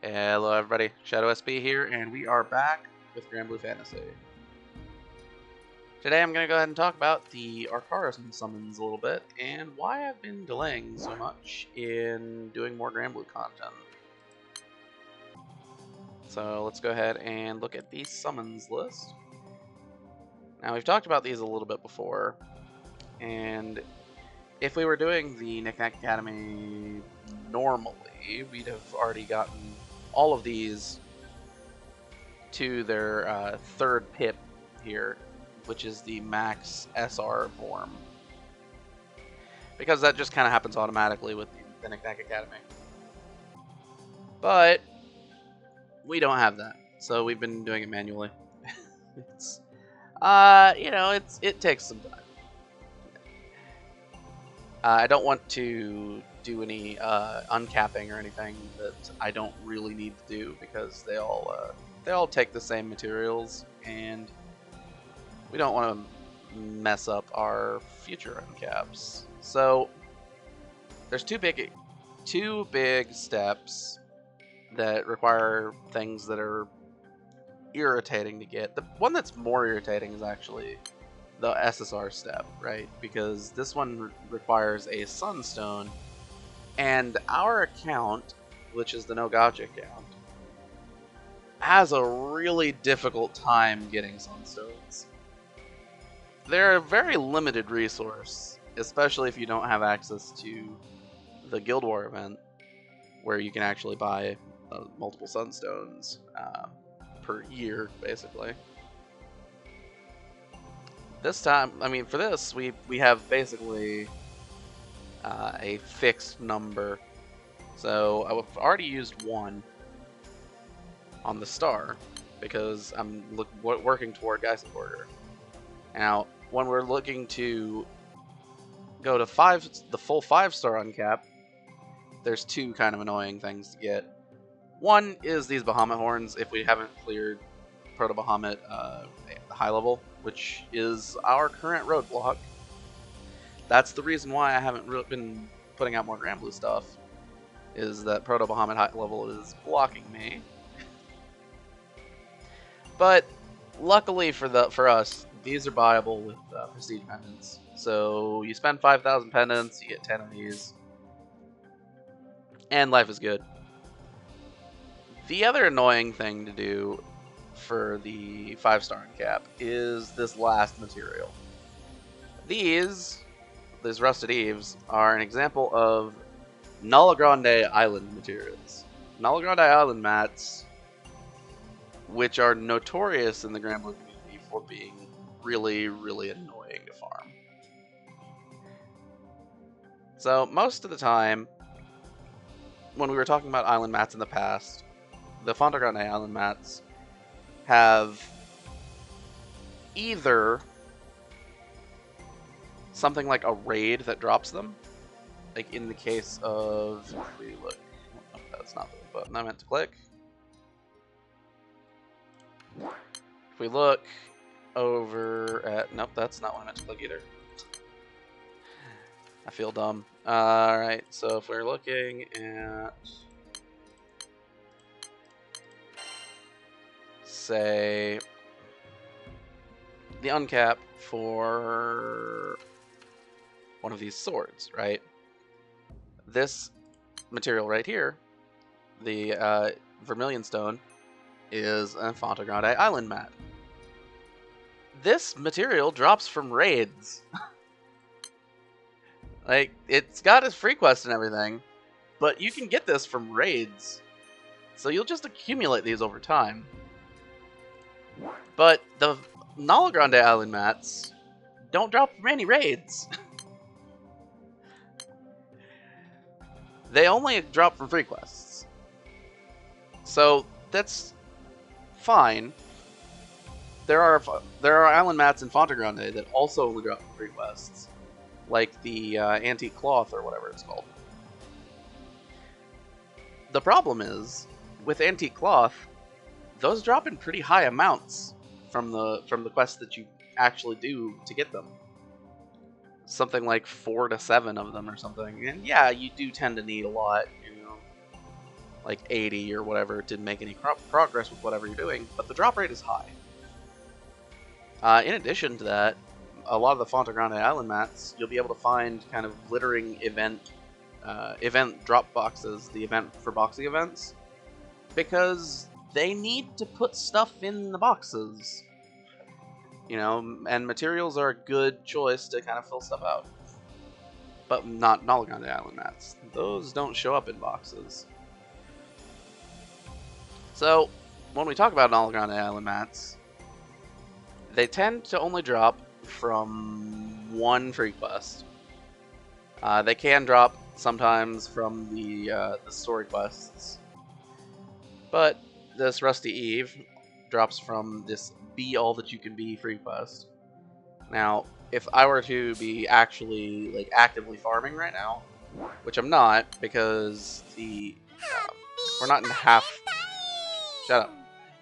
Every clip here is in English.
Hello everybody, Shadow SB here, and we are back with Granblue Fantasy. Today I'm going to go ahead and talk about the Arcarism summons a little bit, and why I've been delaying so much in doing more Granblue content. So let's go ahead and look at the summons list. Now we've talked about these a little bit before, and if we were doing the Nahlegrande Academy normally, we'd have already gotten all of these to their third pip here, which is the max SR form, because that just kind of happens automatically with the Nahlegrande Academy. But we don't have that, so we've been doing it manually. It's it takes some time. I don't want to do any uncapping or anything that I don't really need to do, because they all take the same materials, and we don't want to mess up our future uncaps. So there's two big steps that require things that are irritating to get. The one that's more irritating is actually the SSR step, right? Because this one requires a Sunstone, and our account, which is the No Gotcha account, has a really difficult time getting Sunstones. They're a very limited resource, especially if you don't have access to the Guild War event, where you can actually buy multiple Sunstones per year, basically. This time, I mean, for this, we have basically a fixed number. So I've already used one on the star, because I'm working toward Geisenborger. Now, when we're looking to go to the full 5-star uncap, there's two kind of annoying things to get. One is these Bahamut horns if we haven't cleared Proto Bahamut high level, which is our current roadblock. That's the reason why I haven't been putting out more Granblue stuff, is that Proto Bahamut high level is blocking me. But luckily for us, these are buyable with prestige pendants. So you spend 5,000 pendants, you get 10 of these, and life is good. The other annoying thing to do for the 5-star uncap is this last material. These Rusted Eaves are an example of Nahlegrande Island materials. Nahlegrande Island mats, which are notorious in the Granblue community for being really, really annoying to farm. So most of the time, when we were talking about island mats in the past, the Fontagrande Island mats have either something like a raid that drops them, like in the case of, if we look, oh, that's not the button I meant to click. If we look over at, nope, that's not what I meant to click either. I feel dumb. Alright, so if we're looking at, say, the uncap for one of these swords, right? This material right here, the Vermilion Stone, is a Fontagrande Island mat. This material drops from raids. Like, it's got its free quest and everything, but you can get this from raids. So you'll just accumulate these over time. But the Nahlegrande Island mats don't drop from any raids. They only drop from free quests. So that's fine. There are island mats in Fontagrande that also only drop from free quests, like the antique cloth or whatever it's called. The problem is, with antique cloth, those drop in pretty high amounts from the quests that you actually do to get them. Something like 4 to 7 of them or something. And yeah, you do tend to need a lot, you know. like 80 or whatever to make any progress with whatever you're doing, but the drop rate is high. In addition to that, a lot of the Nahlegrande Island mats, you'll be able to find kind of glittering event drop boxes, the event for boxing events, because they need to put stuff in the boxes. You know, and materials are a good choice to kind of fill stuff out. But not Nahlegrande Island mats. Those don't show up in boxes. So, when we talk about Nahlegrande Island mats, they tend to only drop from one free quest. They can drop sometimes from the story quests. But this Rusty Eve drops from this Be All That You Can Be free quest. Now, if I were to be actually like actively farming right now, which I'm not because we're not in half. Shut up.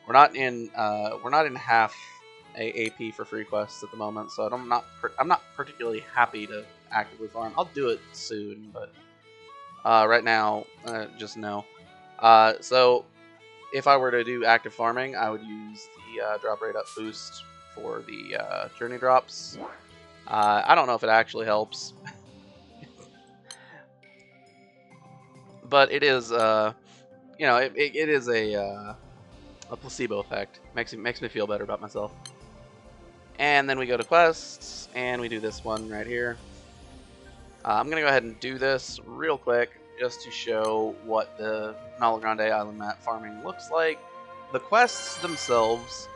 We're not in half AP for free quests at the moment, so I'm not particularly happy to actively farm. I'll do it soon, but right now, just no. So if I were to do active farming, I would use the drop rate up boost for the journey drops. I don't know if it actually helps, but it is, you know, it is a placebo effect. Makes me feel better about myself. And then we go to quests, and we do this one right here. I'm gonna go ahead and do this real quick, just to show what the Nahlegrande Island mat farming looks like. The quests themselves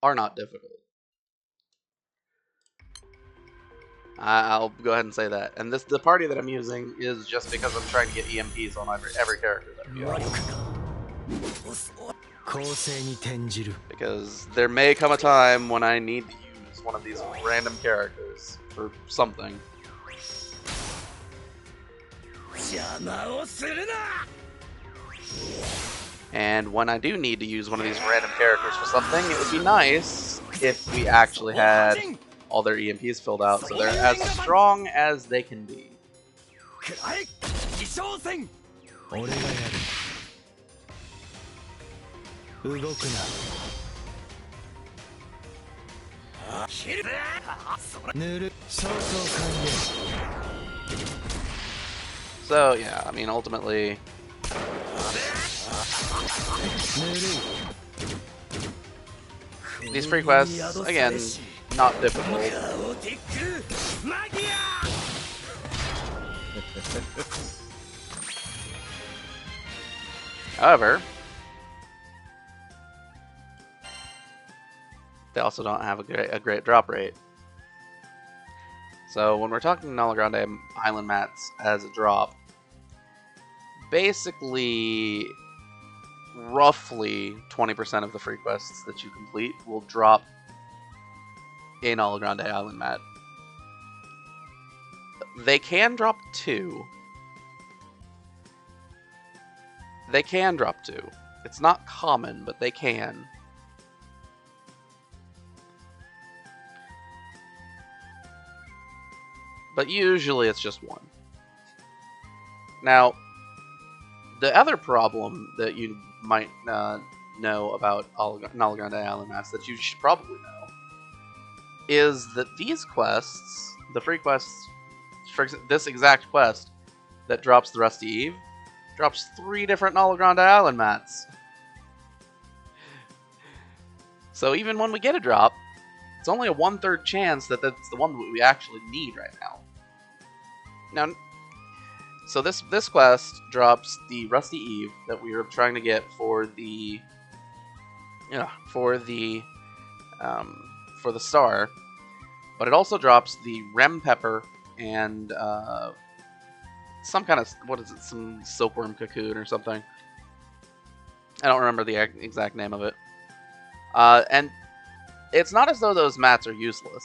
are not difficult. I'll go ahead and say that. And the party that I'm using is just because I'm trying to get EMPs on every character that we use. Because there may come a time when I need to use one of these random characters for something. And when I do need to use one of these random characters for something, it would be nice if we actually had all their EMPs filled out so they're as strong as they can be. So yeah, I mean ultimately these free quests, again, not difficult. However, they also don't have a great drop rate. So when we're talking Nahlegrande Island mats as a drop, basically roughly 20% of the free quests that you complete will drop a Nahlegrande Island mat. They can drop 2. They can drop 2. It's not common, but they can. But usually it's just 1. Now, the other problem that you might know about Nahlegrande Island mats that you should probably know is that these quests, the free quests, for this exact quest that drops the Rusty Eve, drops 3 different Nahlegrande Island mats. So even when we get a drop, it's only a 1/3 chance that that's the one that we actually need right now. Now, so this quest drops the Rusty Eve that we were trying to get for the star, but it also drops the Rem Pepper and some kind of, what is it, some silkworm cocoon or something. I don't remember the exact name of it. And it's not as though those mats are useless.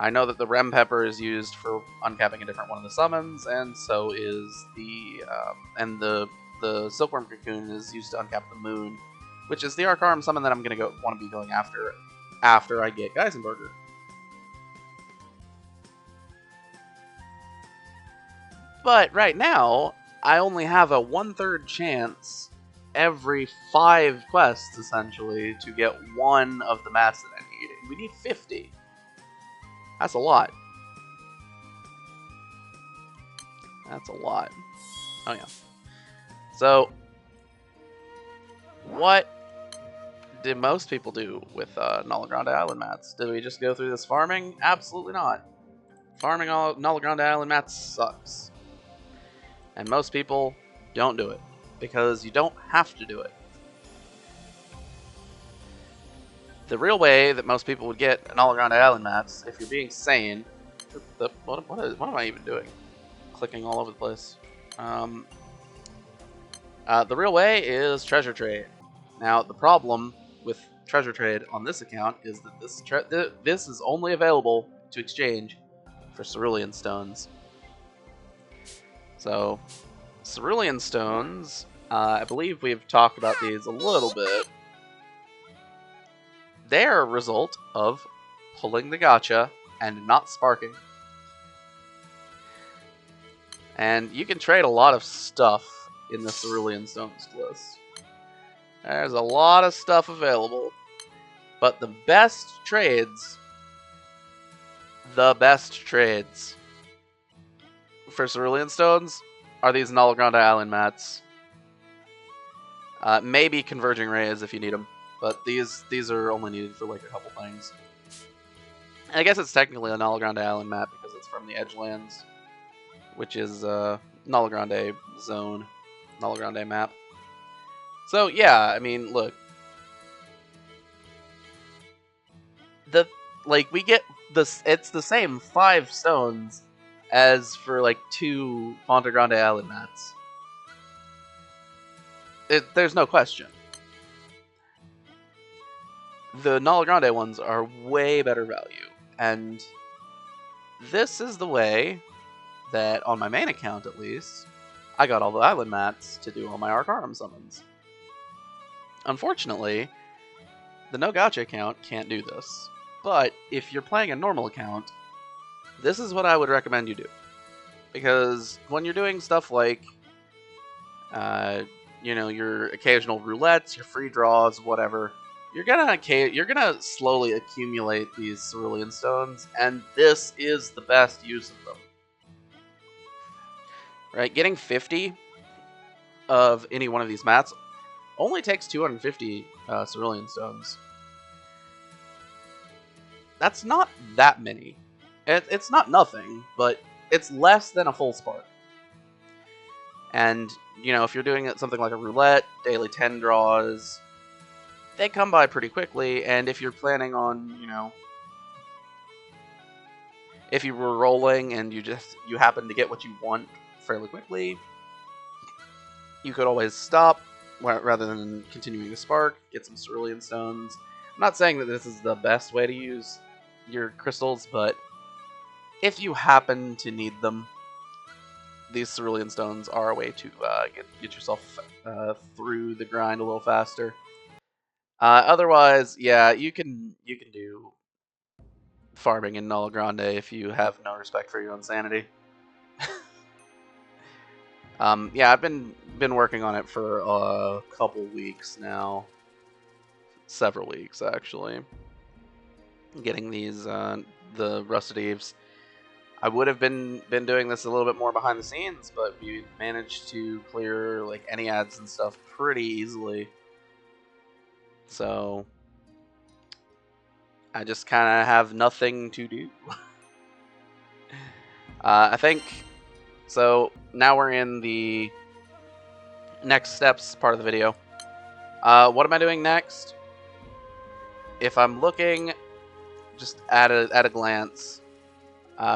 I know that the Rem Pepper is used for uncapping a different one of the summons, and so is the Silkworm Cocoon is used to uncap the Moon, which is the Arc Arm summon that I'm gonna want to be going after I get Geisenberger. But right now, I only have a 1/3 chance every 5 quests, essentially, to get one of the mats that I need. And we need 50. That's a lot. That's a lot. Oh, yeah. So, what did most people do with Nahlegrande Island mats? Did we just go through this farming? Absolutely not. Farming all Nahlegrande Island mats sucks. And most people don't do it, because you don't have to do it. The real way that most people would get Nahlegrande Island mats, if you're being sane... What am I even doing? Clicking all over the place. The real way is treasure trade. Now, the problem with treasure trade on this account is that this is only available to exchange for cerulean stones. So, cerulean stones, I believe we've talked about these a little bit. They're a result of pulling the gacha and not sparking. And you can trade a lot of stuff in the cerulean stones list. There's a lot of stuff available, but the best trades for cerulean stones are these Nahlegrande Island mats. Maybe converging rays if you need them, but these are only needed for like a couple things. And I guess it's technically a Nahlegrande Island map because it's from the Edgelands, which is Nahlegrande zone, Nahlegrande map. So yeah, I mean, look, we get this. It's the same 5 stones as for like 2 Fonte Grande Island mats. There's no question. The Nahlegrande ones are way better value, and this is the way that, on my main account at least, I got all the island mats to do all my Arcanum summons. Unfortunately, the no gacha account can't do this, but if you're playing a normal account, this is what I would recommend you do. Because when you're doing stuff like, you know, your occasional roulettes, your free draws, whatever, you're gonna slowly accumulate these cerulean stones, and this is the best use of them. Right, getting 50 of any one of these mats only takes 250 cerulean stones. That's not that many. It's not nothing, but it's less than a full spark. And, you know, if you're doing something like a roulette, daily 10 draws, they come by pretty quickly, and if you're planning on, you know, if you were rolling and you happen to get what you want fairly quickly, you could always stop rather than continuing to spark, get some cerulean stones. I'm not saying that this is the best way to use your crystals, but if you happen to need them, these cerulean stones are a way to get yourself through the grind a little faster. Otherwise, yeah, you can do farming in Nahlegrande if you have no respect for your own sanity. Yeah, I've been working on it for a couple weeks now, several weeks actually. Getting these the Rusted Eves. I would have been doing this a little bit more behind the scenes, but we managed to clear like any ads and stuff pretty easily. So I just kind of have nothing to do. I think so. Now we're in the next steps part of the video. What am I doing next? If I'm looking just at a glance,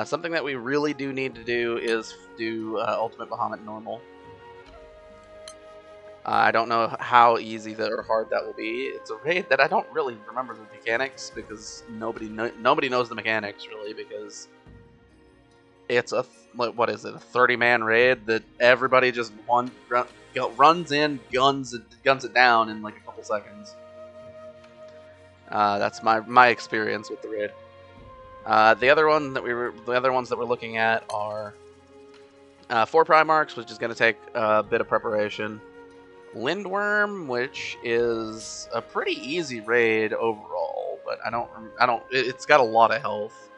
something that we really do need to do is do Ultimate Bahamut Normal. I don't know how easy or hard that will be. It's a raid that I don't really remember the mechanics because nobody knows the mechanics really, because it's what is it, a 30-man raid that everybody just runs in, guns it down in like a couple seconds. That's my experience with the raid. The other ones that we're looking at are 4 Primarchs, which is going to take a bit of preparation. Lindworm, which is a pretty easy raid overall, but it's got a lot of health.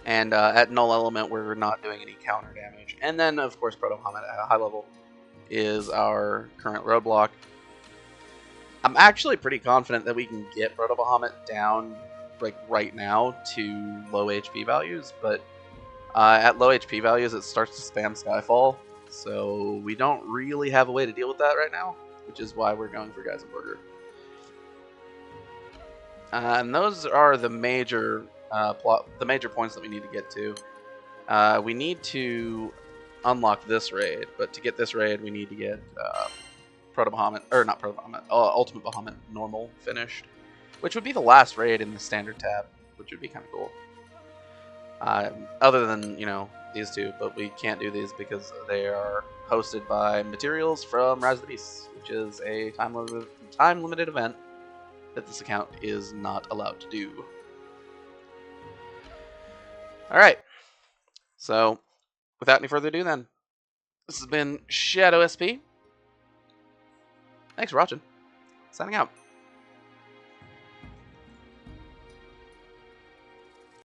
And at Null Element, we're not doing any counter damage. And then, of course, Proto-Bahamut at a high level is our current roadblock. I'm actually pretty confident that we can get Proto-Bahamut down like right now to low HP values, but at low HP values, it starts to spam Skyfall, so we don't really have a way to deal with that right now, which is why we're going for Geisenberger. And those are the major points that we need to get to. We need to unlock this raid, but to get this raid, we need to get Proto-Bahamut, or not Proto-Bahamut, Ultimate Bahamut normal finished, which would be the last raid in the standard tab, which would be kind of cool. Other than, these two, but we can't do these because they are hosted by materials from Rise of the Beasts, which is a time-limited event that this account is not allowed to do. Alright, so without any further ado then, this has been Shadow SP. Thanks for watching. Signing out.